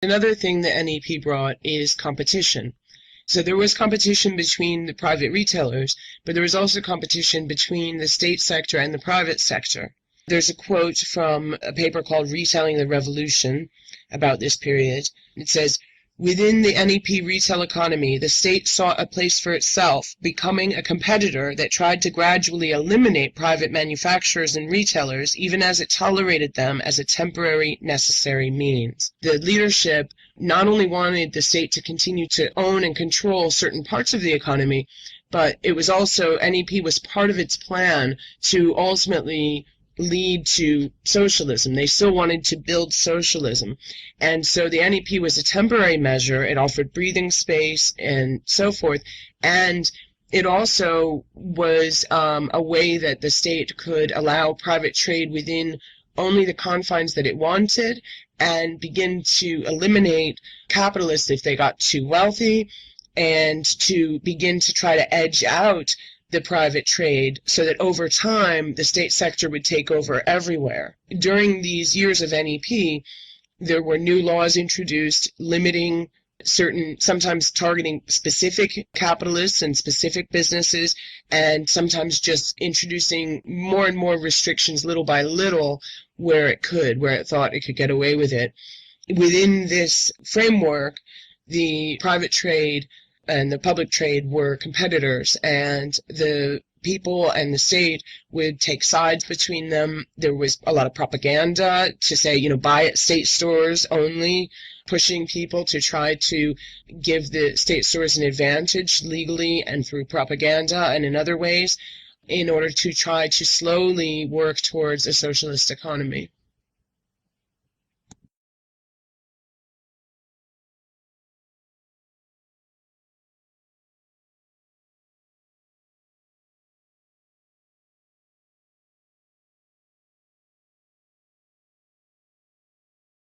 Another thing the NEP brought is competition. So there was competition between the private retailers, but there was also competition between the state sector and the private sector. There's a quote from a paper called Retelling the Revolution about this period. It says, "Within the NEP retail economy, the state sought a place for itself, becoming a competitor that tried to gradually eliminate private manufacturers and retailers, even as it tolerated them as a temporary necessary means." The leadership not only wanted the state to continue to own and control certain parts of the economy, but it was also, NEP was part of its plan to ultimately lead to socialism. They still wanted to build socialism. And so the NEP was a temporary measure. It offered breathing space and so forth. And it also was a way that the state could allow private trade within only the confines that it wanted and begin to eliminate capitalists if they got too wealthy, and to begin to try to edge out the private trade so that over time the state sector would take over everywhere. During these years of NEP, there were new laws introduced limiting certain, sometimes targeting specific capitalists and specific businesses, and sometimes just introducing more and more restrictions little by little where it thought it could get away with it. Within this framework, the private trade and the public trade were competitors, and the people and the state would take sides between them. There was a lot of propaganda to say, buy at state stores only, pushing people to try to give the state stores an advantage legally and through propaganda and in other ways in order to try to slowly work towards a socialist economy.